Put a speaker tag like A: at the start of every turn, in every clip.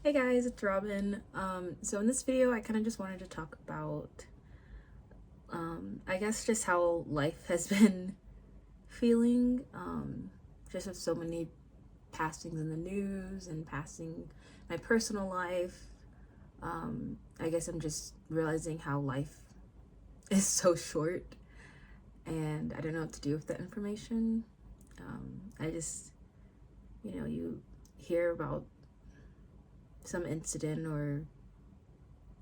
A: Hey guys, it's Robin. So in this video, I kind of just wanted to talk about, I guess just how life has been feeling, just with so many passings in the news and passing my personal life. I guess I'm just realizing how life is so short and I don't know what to do with that information. I just, you hear about some incident or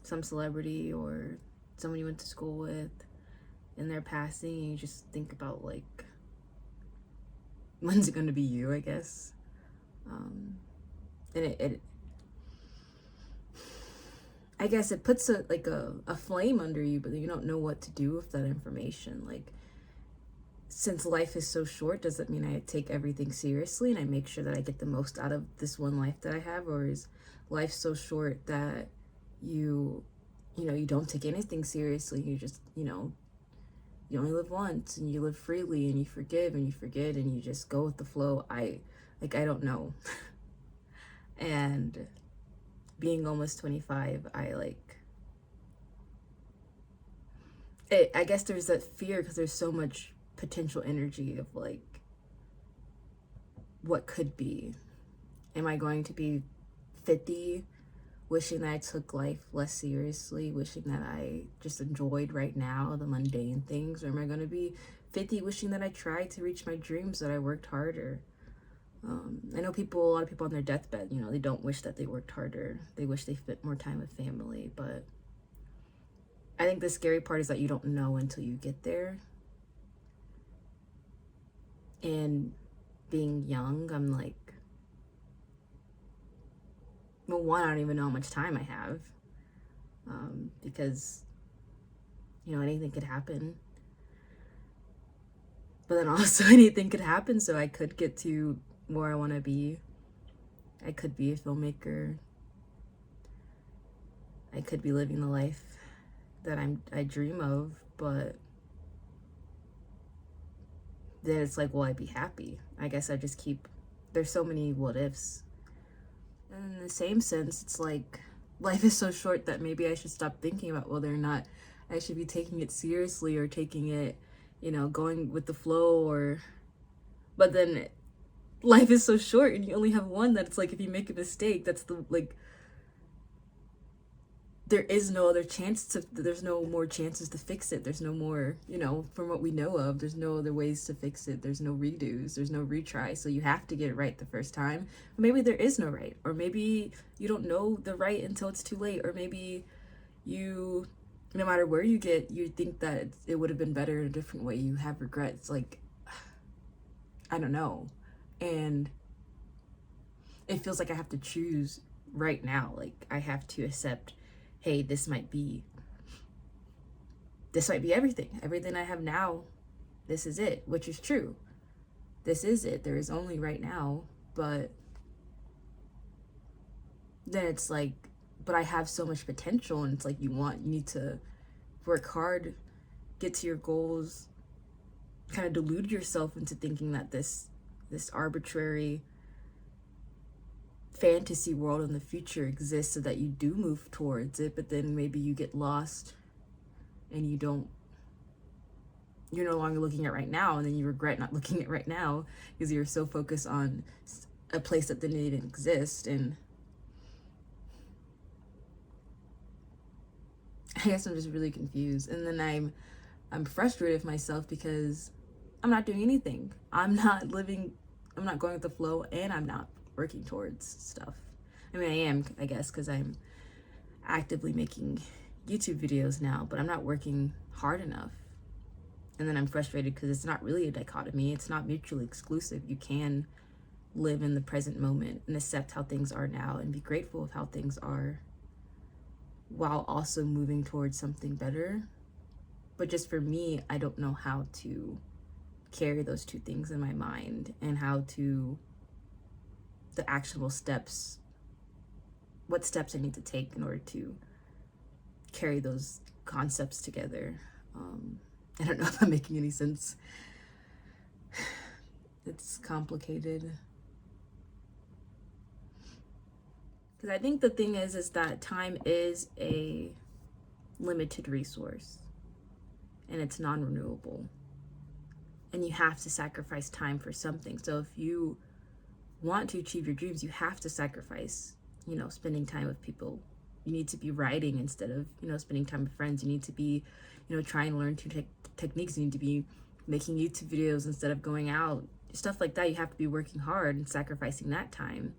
A: some celebrity or someone you went to school with and they're passing, and you just think about like, when's it going to be you, I guess. And it I guess it puts a flame under you, but you don't know what to do with that information. Like, since life is so short, does that mean I take everything seriously and I make sure that I get the most out of this one life that I have? Or is life so short that you don't take anything seriously? You just, you only live once and you live freely and you forgive and you forget and you just go with the flow. I don't know. And being almost 25, I guess there's that fear because there's so much potential energy of like what could be. Am I going to be 50 wishing that I took life less seriously, wishing that I just enjoyed right now the mundane things? Or am I going to be 50 wishing that I tried to reach my dreams, that I worked harder? I know a lot of people on their deathbed, they don't wish that they worked harder. They wish they spent more time with family. But I think the scary part is that you don't know until you get there. And being young, I'm like, well, one, I don't even know how much time I have, because, anything could happen. But then also anything could happen, so I could get to where I want to be. I could be a filmmaker. I could be living the life that I dream of, but then it's like, will I be happy? I guess I just there's so many what ifs. And in the same sense, it's like life is so short that maybe I should stop thinking about whether or not I should be taking it seriously or taking it, going with the flow. But then life is so short and you only have one, that it's like if you make a mistake, that's there is no other there's no more chances to fix it. There's no more, from what we know of, there's no other ways to fix it. There's no redos, there's no retry. So you have to get it right the first time. Or maybe there is no right, or maybe you don't know the right until it's too late, or maybe no matter where you think that it would have been better in a different way. You have regrets. Like, I don't know. And it feels like I have to choose right now. Like, I have to accept, hey, this might be everything I have now. This is it, which is true. This is it. There is only right now. But then it's like, but I have so much potential, and it's like you need to work hard, get to your goals, kind of delude yourself into thinking that this arbitrary fantasy world in the future exists so that you do move towards it. But then maybe you get lost and you're no longer looking at right now, and then you regret not looking at right now because you're so focused on a place that didn't even exist. And I guess I'm just really confused. And then I'm frustrated with myself because I'm not doing anything. I'm not going with the flow, and I'm not working towards stuff. I mean, I am, I guess, because I'm actively making YouTube videos now, but I'm not working hard enough. And then I'm frustrated because it's not really a dichotomy. It's not mutually exclusive. You can live in the present moment and accept how things are now and be grateful of how things are, while also moving towards something better. But just for me, I don't know how to carry those two things in my mind, and the actionable steps, what steps I need to take in order to carry those concepts together. I don't know if I'm making any sense. It's complicated. Because I think the thing is that time is a limited resource and it's non-renewable. And you have to sacrifice time for something. So if you want to achieve your dreams, you have to sacrifice, spending time with people. You need to be writing instead of, spending time with friends. You need to be, trying to learn techniques. You need to be making YouTube videos instead of going out. Stuff like that. You have to be working hard and sacrificing that time.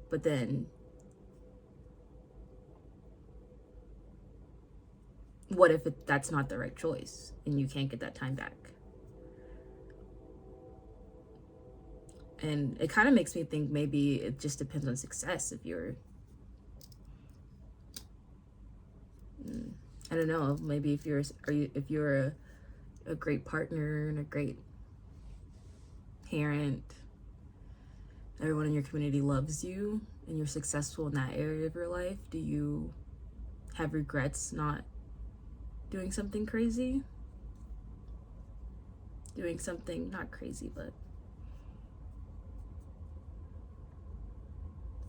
A: But then, what if that's not the right choice and you can't get that time back? And it kind of makes me think maybe it just depends on success. If you're, I don't know, maybe if you're a great partner and a great parent, everyone in your community loves you and you're successful in that area of your life, do you have regrets not doing something crazy? Doing something not crazy, but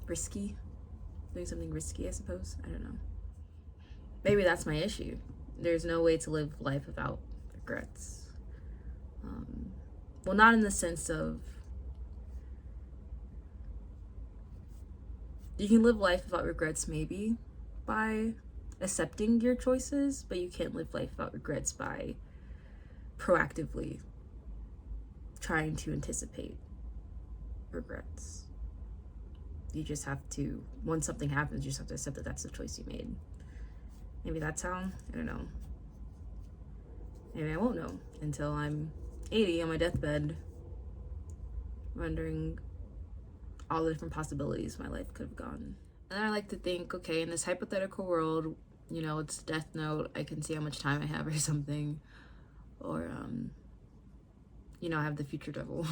A: risky? Doing something risky, I suppose. I don't know. Maybe that's my issue. There's no way to live life without regrets. Well, not in the sense of you can live life without regrets maybe by accepting your choices, but you can't live life without regrets by proactively trying to anticipate regrets. You just have to, when something happens, you just have to accept that that's the choice you made. Maybe that's how, I don't know. Maybe I won't know until I'm 80 on my deathbed, wondering all the different possibilities my life could have gone. And I like to think, okay, in this hypothetical world, it's death note, I can see how much time I have or something. Or, I have the future devil.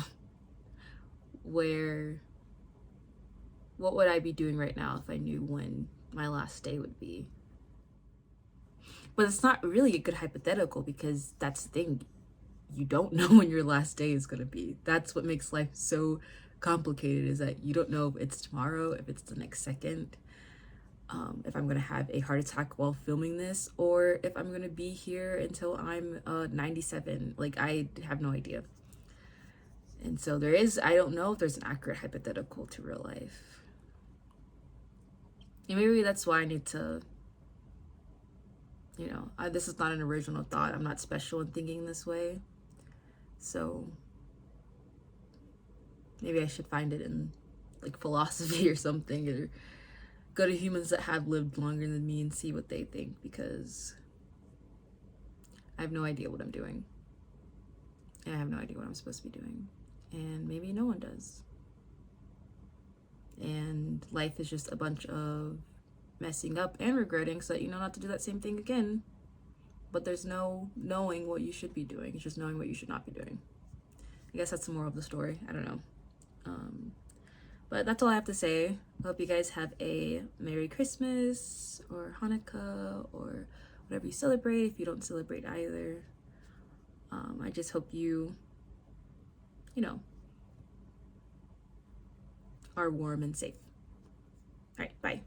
A: Where, what would I be doing right now if I knew when my last day would be? But it's not really a good hypothetical because that's the thing. You don't know when your last day is going to be. That's what makes life so complicated, is that you don't know if it's tomorrow, if it's the next second, if I'm going to have a heart attack while filming this, or if I'm going to be here until I'm 97. Like, I have no idea. And so I don't know if there's an accurate hypothetical to real life. And maybe that's why I need to, this is not an original thought. I'm not special in thinking this way. So maybe I should find it in like philosophy or something, or go to humans that have lived longer than me and see what they think, because I have no idea what I'm doing. And I have no idea what I'm supposed to be doing. And maybe no one does. And life is just a bunch of messing up and regretting so that you know not to do that same thing again. But there's no knowing what you should be doing. It's just knowing what you should not be doing. I guess that's the moral of the story. I don't know. But that's all I have to say. I hope you guys have a Merry Christmas or Hanukkah or whatever you celebrate, if you don't celebrate either. I just hope you are warm and safe. All right, bye.